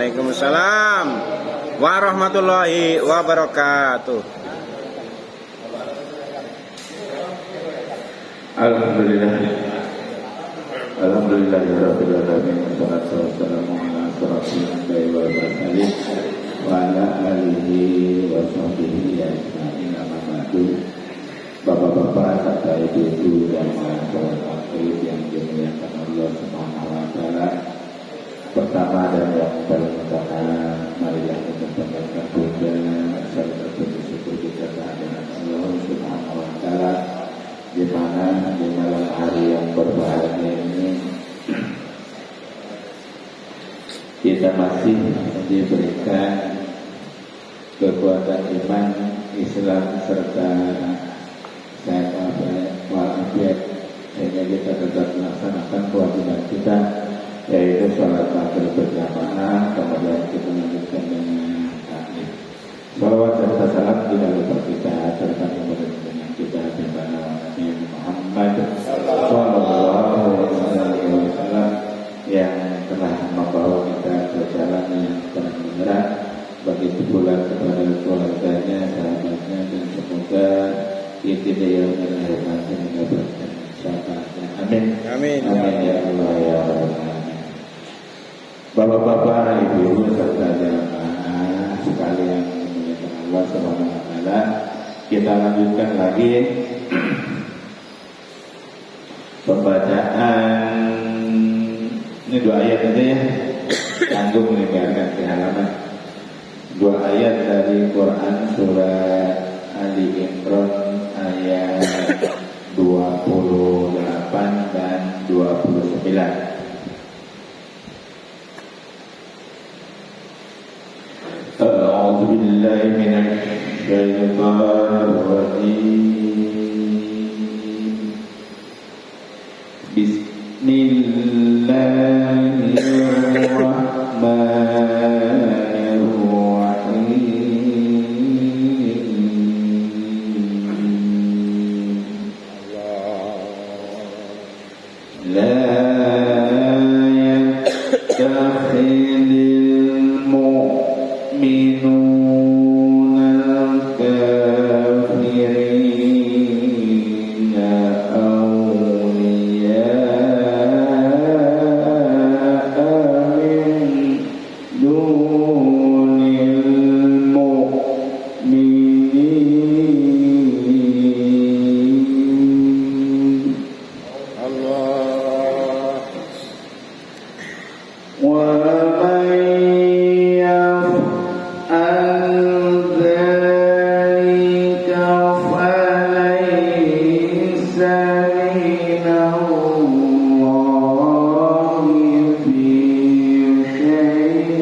Waalaikumsalam warahmatullahi wabarakatuh. Alhamdulillahirabbil alamin. Wassalatu wassalamu ala asyrofil anbiya'i wal mursalin wa ala alihi wa sahbihi ajma'in. Amma ba'du. Bapak-bapak serta ibu-ibu yang dimuliakan Allah Subhanahu wa taala. Pertama dan yang paling utama, marilah kita panjatkan puja serta bersyukur kita kehadiran Allah Subhanahu wa taala, di mana di malam hari yang berbahagia ini kita masih diberikan kekuatan iman, Islam serta sehat walafiat, sehingga kita tetap melaksanakan kewajiban kita, yaitu sholat maghrib berjamaah. Kemudian kita lanjutkan dengan taklim. Salawat serta salam tidak lupa kita serta kepada kita kepada Nabi Muhammad Sallallahu Alaihi Wasallam yang telah membawa kita ke jalan yang terang. Begitu pula kepada keluarganya, sahabatnya, dan semoga itu dia yang menghormati mendapatkan syafaatnya. Amin. Amin. Amin ya Allah ya Rabbal. Bapak-bapak, ibu-ibu serta jamaah sekalian dimuliakan Allah Subhanahu wa taala, kita lanjutkan lagi pembacaan. Ini 2 ayat aja ya, tanggung meninggalkan di halaman 2 ayat dari Quran surah Ali Imran ayat 28 dan 29. أعوذ بالله من الشيطان الرجيم. بسم الله الرحمن الرحيم. لا يتخذ المؤمنون الكافرين أولياء من دون المؤمنين. Allah. ومن يفعل ذلك فليس من الله في شيء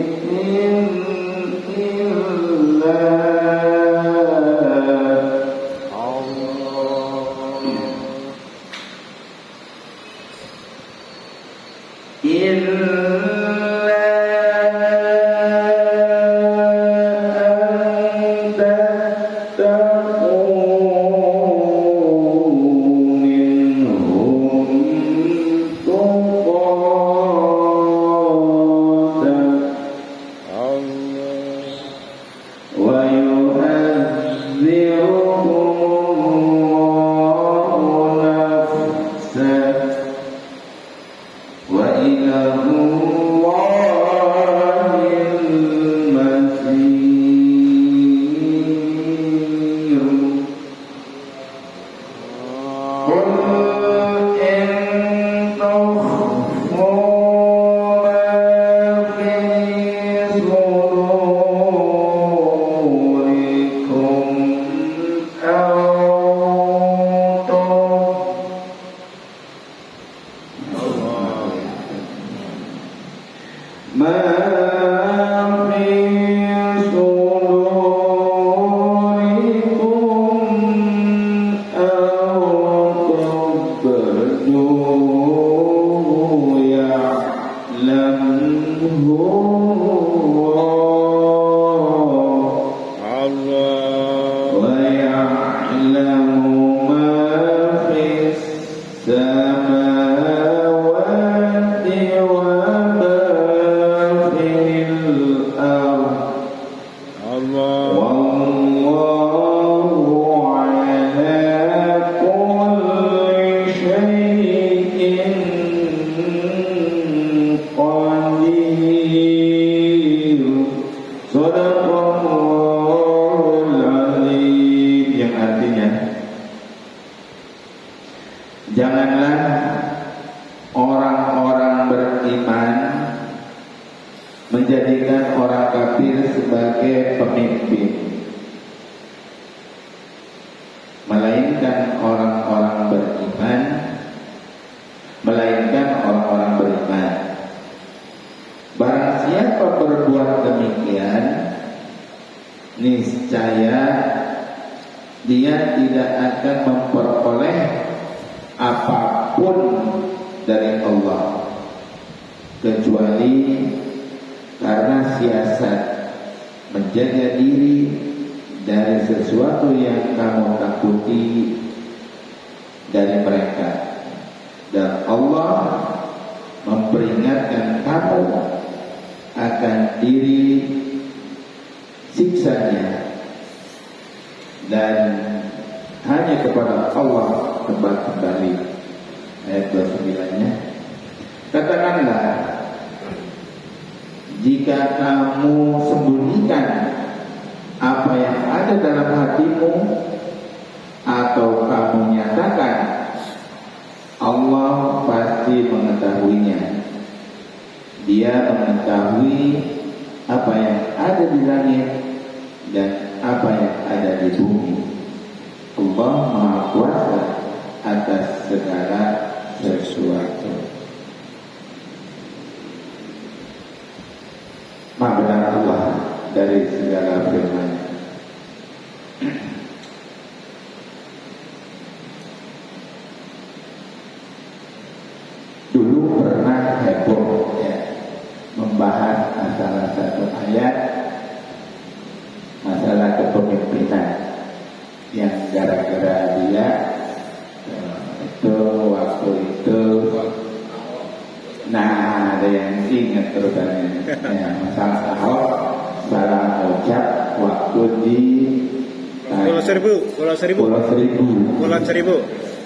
qadir. Shadaqallahul azim. Yang artinya, janganlah orang-orang beriman menjadikan orang kafir sebagai pemimpin, melainkan orang-orang beriman barang siapa berbuat demikian, niscaya dia tidak akan memperoleh apapun dari Allah kecuali karena siasat menjaga diri dari sesuatu yang kamu takuti dari mereka, dan Allah memperingatkan kamu akan diri siksanya, dan hanya kepada Allah kembali. Ayat 29-nya, katakanlah, jika kamu sembunyikan apa yang ada dalam hatimu atau kamu nyatakan, Allah pasti mengetahuinya. Dia mengetahui apa yang ada di langit dan apa yang ada di bumi. Allah Maha Kuasa atas segala sesuatu. Maha benar Allah dari segala firman. Dulu pernah heboh ya, membahas masalah satu ayat, masalah kepemimpinan, yang gara-gara dia itu waktu itu, nah ada yang ingat terutama ya, masalah Ahok salah ucap waktu di Pulau Seribu.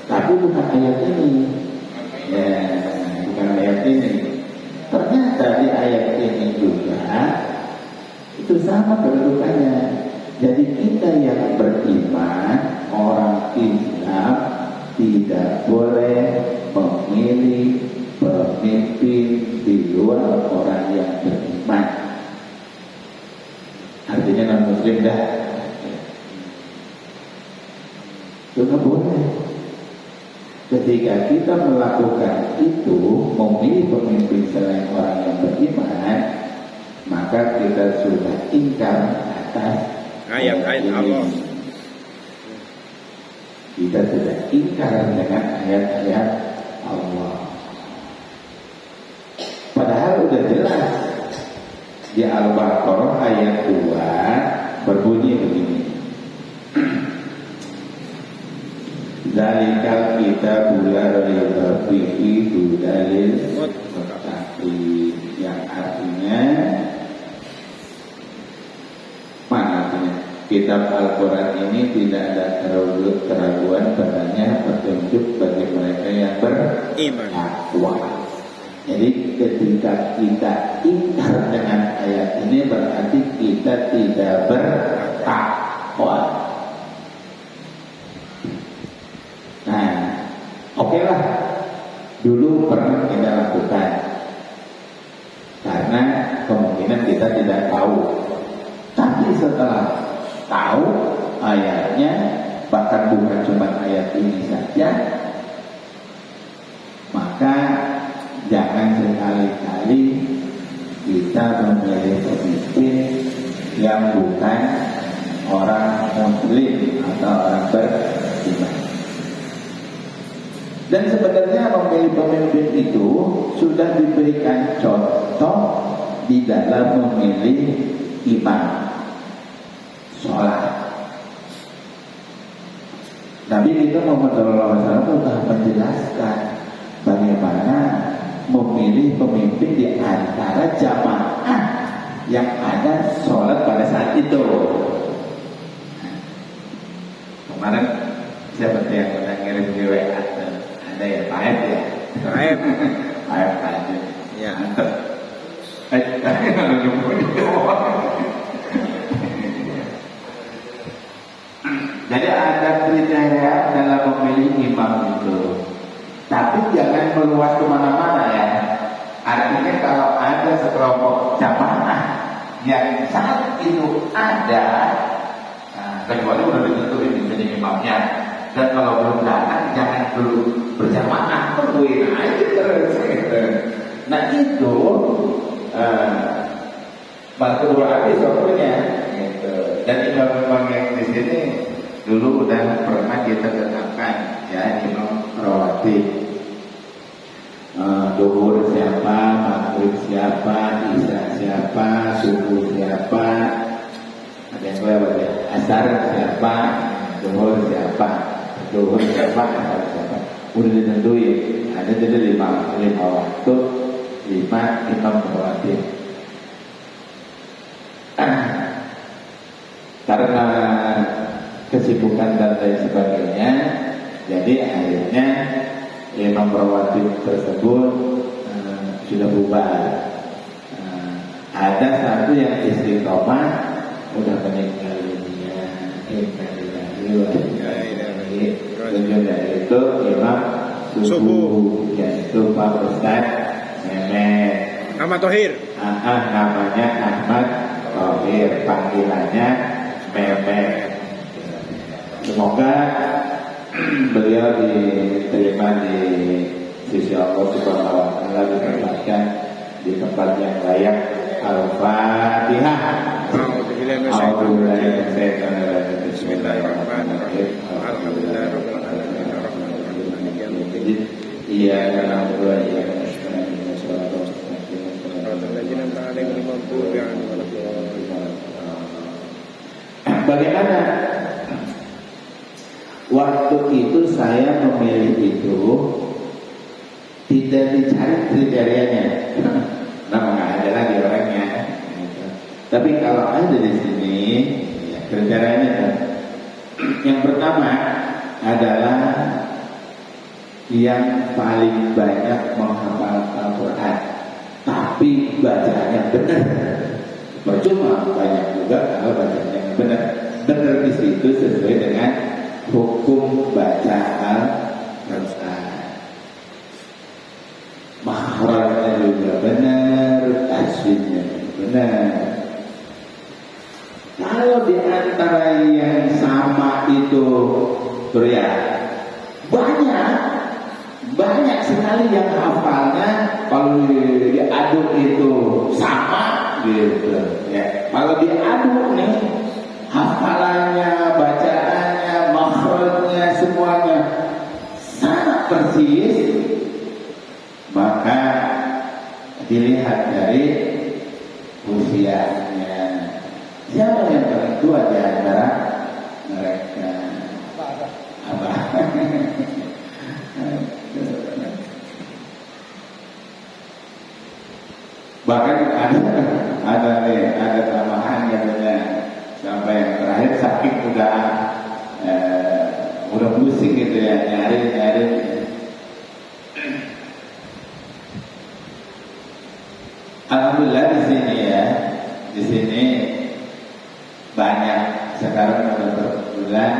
Tapi bukan ayat ini ya, bukan ayat ini. Ternyata di ayat ini juga itu sama kedudukannya. Jadi kita yang beriman, orang Islam, tidak boleh memilih pemimpin di luar orang yang beriman. Artinya non muslim dah. Itu nggak boleh. Ketika kita melakukan itu, memilih pemimpin selain orang yang beriman, maka kita sudah ingkar atas ayat Allah. Kita sudah ingkar dengan ayat-ayat Allah. Padahal udah jelas di Al-Baqarah ayat 2 berbunyi begini. Zalikal kitabul la raiba fihi hudalil muttaqin, yang artinya, mana artinya? Kitab Al-Quran ini tidak ada keraguan padanya, petunjuk bagi mereka yang bertakwa. Jadi ketika kita ingkar dengan ayat ini berarti kita tidak bertakwa. Nah, oke lah, dulu pernah kita lakukan karena kemungkinan kita tidak tahu. Tapi setelah tahu ayatnya, bahkan bukan cuma ayat ini saja, maka jangan sekali-kali kita memilih pemimpin yang bukan orang muslim atau orang beriman. Dan sebenarnya memilih pemimpin itu sudah diberikan contoh di dalam memilih imam sholat. Nabi kita Muhammad SAW telah menjelaskan bagaimana memilih pemimpin di antara jamaah yang ada sholat pada saat itu. Kemarin siapa yang pernah ngirim di WA? Ada ya, Paep ya? Paep aja. Ya. Jadi ada kriteria dalam memilih imam itu. Tapi jangan meluas kemana-mana ya. Artinya kalau ada sekelompok jamaah yang saat itu ada, kecuali udah ditentuin menjadi imamnya. Dan kalau belum datang, jangan dulu berjamaah, tungguin aja terus. Nah itu batu habis waktunya. Gitu. Dan imam-imam yang di sini dulu udah pernah kita tetapkan ya, imam rawatib. Duhur siapa, maghrib siapa, isya siapa, subuh siapa, ada yang lewat ya, asar siapa, duhur siapa, asar siapa, udah ditentuin. Ada jadi lima waktu, 5 imam rawatib. Karena kesibukan dan lain sebagainya, jadi akhirnya imam rawatib tersebut sudah bubar. Ada satu yang istiqomah udah meninggal dunia. Tujuannya itu imam subuh, yaitu Pak Ustaz Mehmet Ahmad Thohir. Namanya Ahmad Thohir, panggilannya Mehmet. Semoga beliau diterima di sisi Allah Subhanahu wa Ta'ala, ditempatkan di tempat yang layak. Al-Fatihah. Bismillahirrahmanirrahim. Alhamdulillahirabbil alamin. Arrahmanirrahim. Iyyaka na'budu wa iyyaka nasta'in. Bagaimana waktu itu saya memilih itu tidak dicari kriterianya, nah nggak ada lagi orangnya. Tapi kalau ada di sini ya, kriterianya kan. Yang pertama adalah yang paling banyak menghafal Al-Quran, tapi bacanya benar. Percuma banyak juga kalau bacanya benar. Benar di situ sesuai dengan hukum baca Al-Quran. Makhrajnya juga benar, tajwidnya benar. Kalau di antara yang sama itu ya banyak sekali yang hafalnya kalau diaduk itu sama gitu ya. Kalau diaduk nih hafalannya, bacaannya, makhrajnya semuanya sangat persis, maka dilihat dari usianya. Siapa yang paling tua di antara mereka? Abah. Bahkan ada tambahan katanya sampai yang terakhir saking udah pusing gitu ya nyari. Alhamdulillah di sini banyak sekarang udah berbulan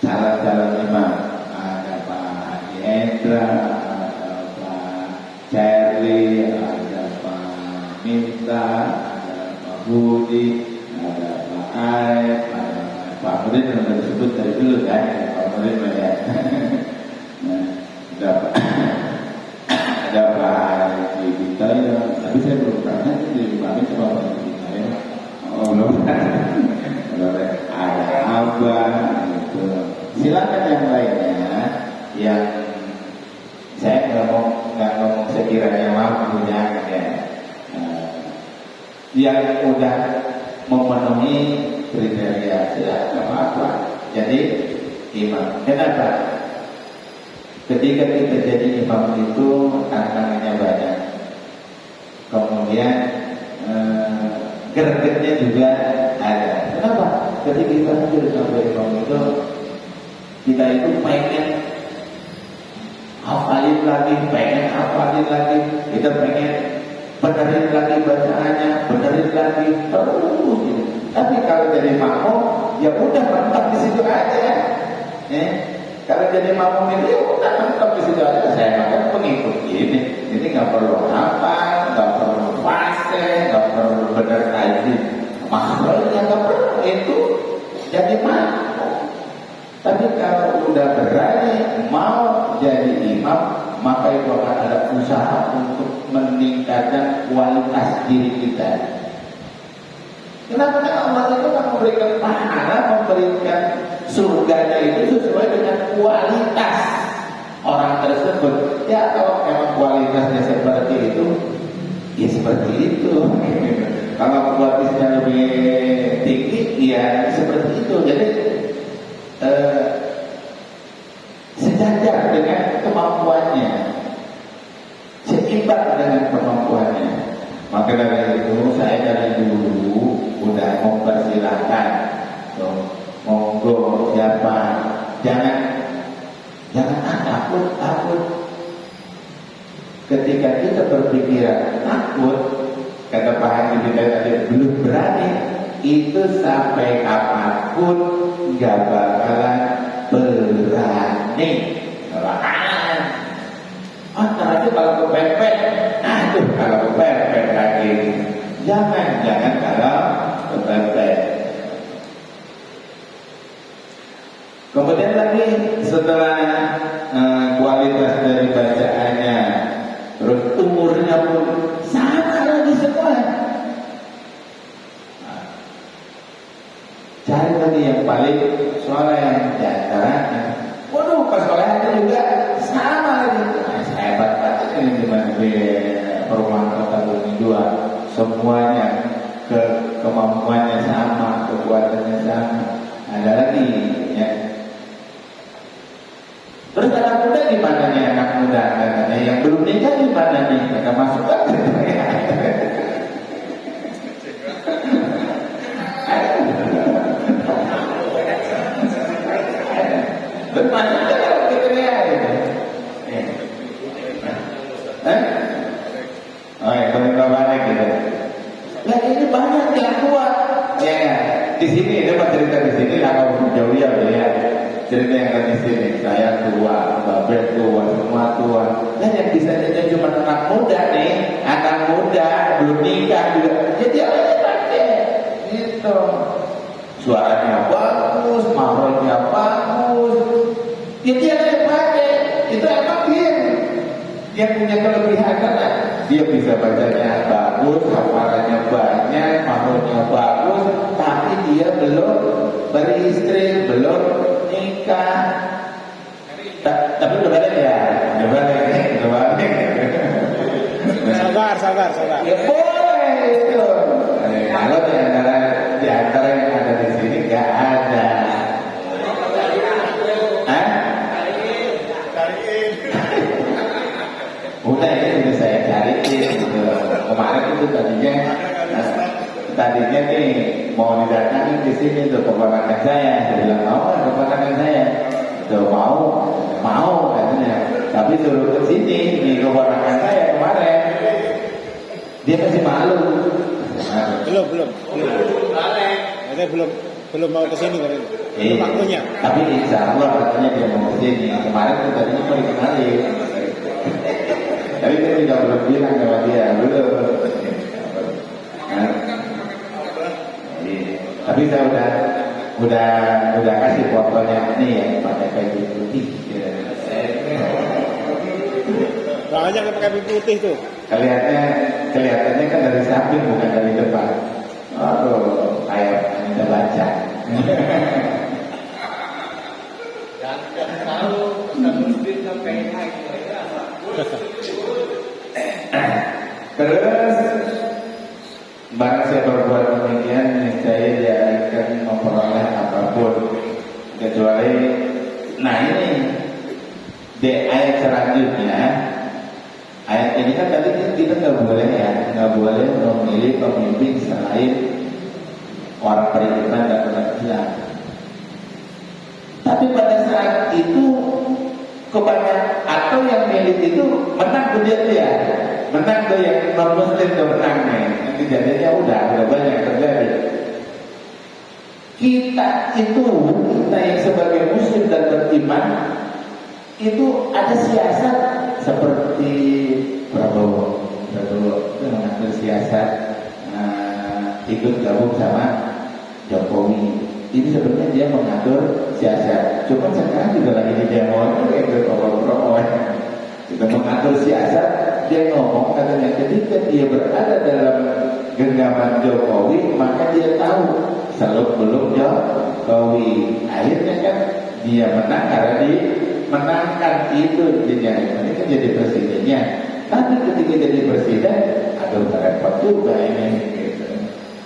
calon-calon imam. Ada Pak Hendra, ada Pak Charlie, ada Pak Minta, ada Pak Budi, ada Pak Aep, ada Pak Murid yang sudah disebut dari dulu kan, Pak Murid ya. Ada Pak Gita ya, tapi saya belum pernah di Bali coba Pak Gita ya. Oh belum pernah. Ada Abah gitu. Silakan yang lainnya yang saya nggak ngomong sekiranya mampu ya. Yang udah memenuhi kriteria silakan apa. Jadi imam. Kenapa? Ketika kita jadi imam itu tantangannya banyak, kemudian gregetnya juga ada. Kenapa? Ketika kita menjadi imam itu, kita itu pengen hafalin lagi, pengen hafalin lagi, kita pengen benerin lagi bacaannya, benerin lagi terus. Tapi kalau jadi makmum, ya udah mentok di situ aja. Kalau jadi makmum ini ya udah mentok di situ aja. Saya makan pengikut ini nggak perlu hafal, nggak perlu fase, nggak perlu bener kaji. Makhluknya nggak perlu itu jadi makmum. Tapi kalau udah berani mau jadi imam, maka itu akan ada usaha untuk meningkatkan kualitas diri kita. Kenapa Allah itu akan memberikan pahala, memberikan surganya itu sesuai dengan kualitas orang tersebut. Ya kalau memang kualitasnya seperti itu, ya seperti itu. Kalau kualitasnya lebih tinggi, ya seperti itu. Jadi sejajar dengan kemampuannya, seimbang dengan kemampuannya. Maka dari itu saya dari dulu udah mempersilahkan, monggo siapa, jangan takut. Ketika kita berpikiran takut, kata Pak Haji tadi belum berani, itu sampai kapanpun nggak bakalan berani. Nanti kalau kepepet, kalau kepepet lagi, jangan kalau kepepet. Kemudian lagi setelah kualitas dari bacaannya, terus umurnya pun sama lagi semua. Cari tadi yang paling soleh di antaranya. Waduh, kesolehannya juga sama lagi. Hebat banget ini di perumahan kota Bumi 2. Semuanya kemampuannya sama, kekuatannya sama. Ada lagi ya. Terus anak muda gimana nih anak muda? Katanya yang belum nikah gimana nih? Kata masukkan. Bermasukkan kalau kita lihat gitu. Oh ya, bagaimana gitu? Nah ini banyak yang tua. Ya, di sini dia cerita di sini kalau jauh ya. Cerita yang ada di sini, saya tua, babet tua, semua tua. Dan yang bisa jadi cuma anak muda nih, anak muda belum nikah juga. Jadi apa pakai? Gitu. Suaranya bagus, mahronya bagus. Jadi apa yang pakai? Itu emang dia punya kelebihan kan? Dia bisa bacanya bagus, hafalannya banyak, mahronya bagus, tapi dia belum beristri, belum nikah. Tapi udah balik ya, udah balik. Sabar. Ya boleh itu. Kalau di antara yang ada di sini nggak ada. Udah ini udah saya cariin. Kemarin itu tadinya nih mau didatangin di sini tuh keponakan saya. Dia bilang mau keponakan saya. Tuh mau katanya. Tapi suruh ke sini nih keponakan saya kemarin. Dia masih malu. Belum. Saya belum mau ke sini kan. Belum waktunya. Tapi insya Allah katanya dia mau ke sini. Kemarin tuh tadinya mau dikenalin. Tapi kita juga belum bilang sama dia belum. Tapi saya udah kasih fotonya ini yang pakai baju putih. Banyak yang pakai baju putih tuh. Kelihatannya kan dari samping bukan dari depan. Aduh, kayak kita baca. Dan selalu lebih sampai naik. Terus barang siapa berbuat demikian niscaya dia akan memperoleh apapun kecuali ini di ayat selanjutnya. Ayat ini kan tadi kita nggak boleh memilih pemimpin selain orang beriman dan orang Islam. Tapi pada saat itu kebanyakan atau yang milih itu menang lihat dia menang tuh yang non muslim tuh menang nih. Yang kejadiannya udah banyak terjadi. Kita yang sebagai muslim dan beriman itu ada siasat seperti Prabowo itu mengatur siasat ikut gabung sama Jokowi. Ini sebenarnya dia mengatur siasat. Cuma sekarang juga lagi di demo itu kayak Prabowo. Kita mengatur siasat, dia ngomong katanya ketika dia berada dalam genggaman Jokowi, maka dia tahu seluk beluk Jokowi. Akhirnya kan dia menang karena dimenangkan itu dia kan jadi presidennya. Tapi ketika jadi presiden, aduh repot juga ini. Gitu.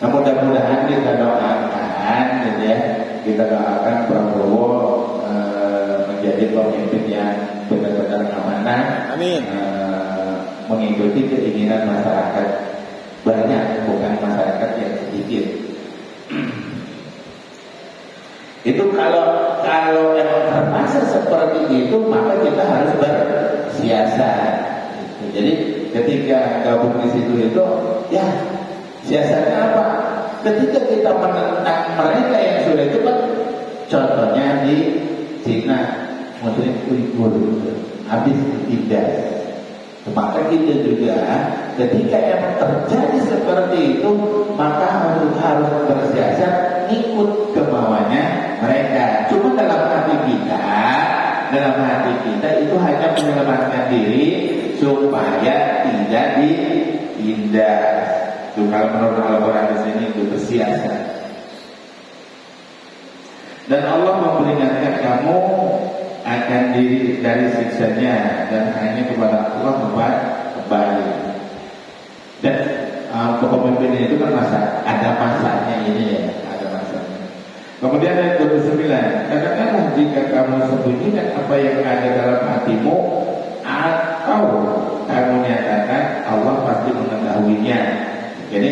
Nah mudah-mudahan kita doakan, gitu ya. Kita doakan Prabowo menjadi pemimpin yang benar-benar amanah. Amin. Mengikuti keinginan masyarakat banyak, bukan masyarakat yang sedikit. Itu kalau emang terpaksa seperti itu, maka kita harus bersiasat. Jadi ketika gabung di situ itu, ya siasatnya apa? Ketika kita menentang mereka yang sudah itu kan, contohnya di Cina, Muslim Uighur habis ditindas. Maka kita juga ketika emang terjadi seperti itu, maka harus bersiasat ikut kemauannya mereka. Cuma dalam hati kita itu hanya menyelamatkan diri supaya tidak ditindas. Itu kalau menurut Al-Quran di sini itu bersiasat. Dan Allah memperingatkan kamu akan diri dari siksanya dan hanya kepada Allah kembali. Dan kepemimpinan itu kan ada masanya ini ya, ada masanya. Kemudian ayat 29, katakanlah jika kamu sembunyikan apa yang ada dalam hatimu atau kamu nyatakan, Allah pasti mengetahuinya. Jadi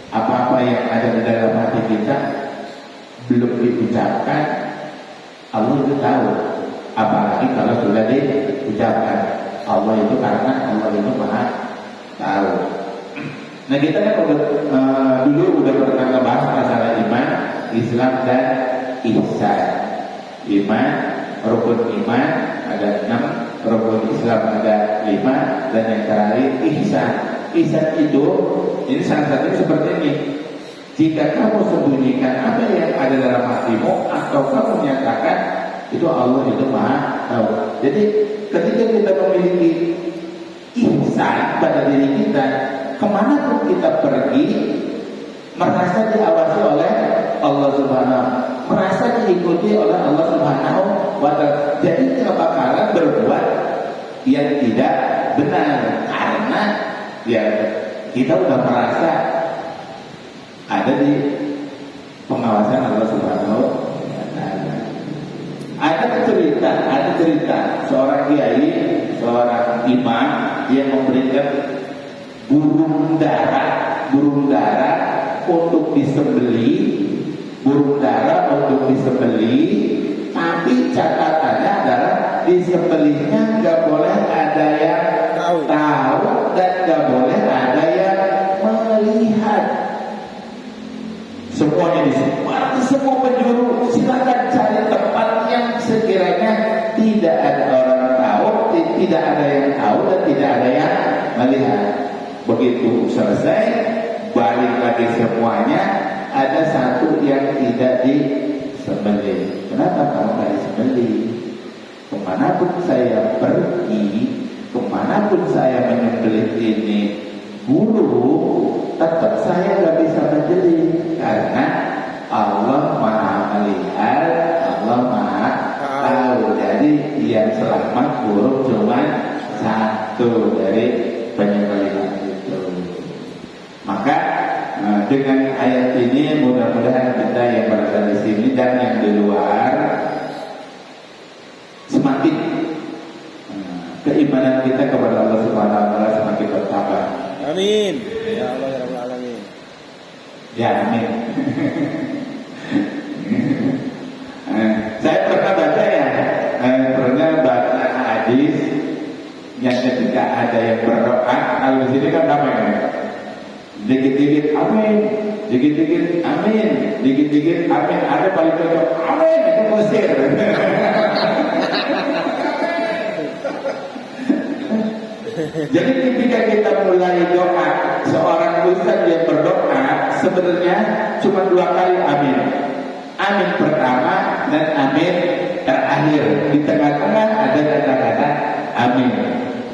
apa-apa yang ada di dalam hati kita belum diucapkan, Allah itu tahu. Apalagi kalau sudah diucapkan, Allah itu karena Allah itu maha tahu. Nah kita kan dulu udah pernah ngebahas masalah iman, Islam dan ihsan. Iman, rukun iman ada 6, rukun Islam ada 5, dan yang terakhir ihsan. Ihsan itu, ini salah satunya seperti ini. Jika kamu sembunyikan apa yang ada dalam hatimu atau kamu nyatakan, itu Allah itu maha tahu. Jadi ketika kita memiliki ihsan pada diri kita, kemanapun kita pergi, merasa diawasi oleh Allah Subhanahu, merasa diikuti oleh Allah Subhanahu wa Ta'ala. Jadi tidak bakalan berbuat yang tidak benar, karena ya kita udah merasa ada di pengawasan Allah Subhanahu wa Ta'ala. Ada cerita seorang kiai, seorang imam yang memberikan burung dara untuk disembeli, tapi catatannya adalah disembelihnya nggak boleh ada yang tahu dan nggak boleh ada yang melihat. Semuanya disebar ke semua penjuru. Silakan cari tempat yang sekiranya tidak ada orang tahu, tidak ada yang tahu dan tidak ada yang melihat. Begitu selesai, balik lagi semuanya, ada satu yang tidak disembelih. Kenapa kamu tidak disembelih? Kemanapun saya pergi, kemanapun saya menyembelih ini burung, tetap saya nggak bisa menjeli karena Allah maha melihat, Allah maha tahu. Jadi yang selamat burung cuma satu dari penyembelihan itu. Maka dengan ayat ini mudah-mudahan kita yang berada di sini dan yang di luar semakin keimanan kita kepada Allah Subhanahu wa Ta'ala semakin bertambah. Amin. Ya Allah ya Rabbal Alamin. Ya amin. Saya pernah baca hadis yang ketika ada yang berdoa, kalau di sini kan ramai kan? Dikit-dikit amin, dikit-dikit amin, dikit-dikit amin. Ada paling cocok amin itu Mesir. Jadi ketika kita mulai doa, seorang ustaz yang berdoa sebenarnya cuma 2 kali amin. Amin pertama dan amin terakhir. Di tengah-tengah ada kata-kata amin.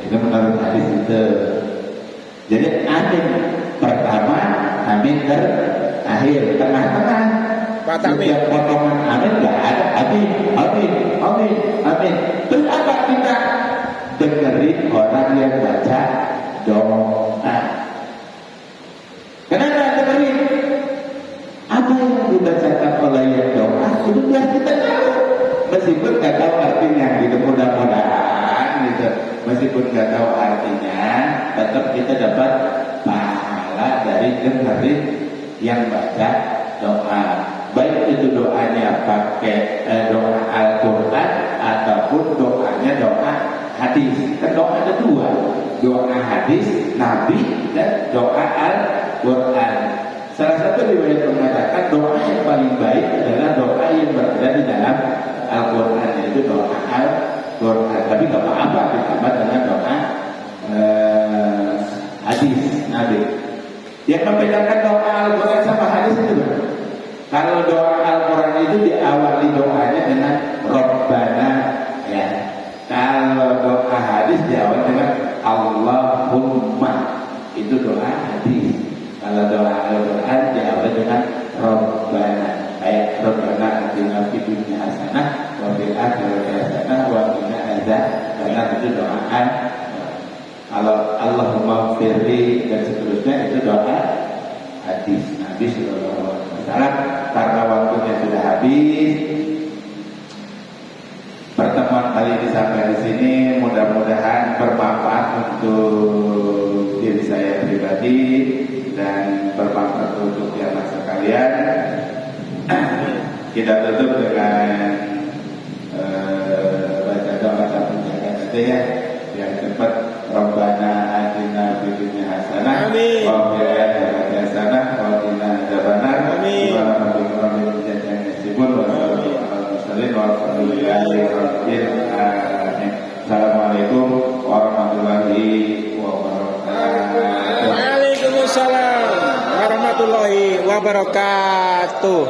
Itu menurut hadis itu. Jadi amin pertama, amin terakhir, tengah-tengah. Setiap potongan amin nggak ada amin, amin, amin, amin. Terus apa kita dengerin orang yang baca doa? Kenapa dengerin? Apa yang dibacakan oleh yang doa itu biar kita tahu, meskipun nggak tahu artinya gitu, mudah-mudahan gitu. Meskipun nggak tahu artinya, tetap kita dapat pahala dari dengerin yang baca doa. Baik itu doanya pakai doa Al-Quran ataupun doanya doa hadis. Kan doa ada 2, doa hadis Nabi dan doa Al-Quran. Salah satu riwayat mengatakan doa yang paling baik adalah doa yang berada di dalam Al-Quran, yaitu doa Al-Quran. Tapi nggak apa-apa ditambah dengan doa hadis Nabi. Yang membedakan doa Al-Quran sama hadis itu, kalau doa Al-Quran itu diawali doanya dengan Rabbana, ya. Kalau doa hadis diawali dengan Allahumma, itu doa hadis. Kalau doa Al-Quran diawali dengan Rabbana, kayak Rabbana atina fid dunya hasanah wa fil akhirati hasanah wa qina adzabannar, itu doa. Kalau Allahumma firli dan seterusnya itu doa hadis Nabi sallallahu alaihi wasallam. Karena waktunya sudah habis, pertemuan kali ini sampai di sini. Mudah-mudahan bermanfaat untuk diri saya pribadi dan bermanfaat untuk yang sekalian. Kita tutup dengan baca doa satu jaga ya, yang cepat. Rabbana atina fid dunya hasanah wa fil akhirati hasanah wa qina adzabannar. Amin. Assalamualaikum warahmatullahi wabarakatuh. Waalaikumsalam warahmatullahi wabarakatuh.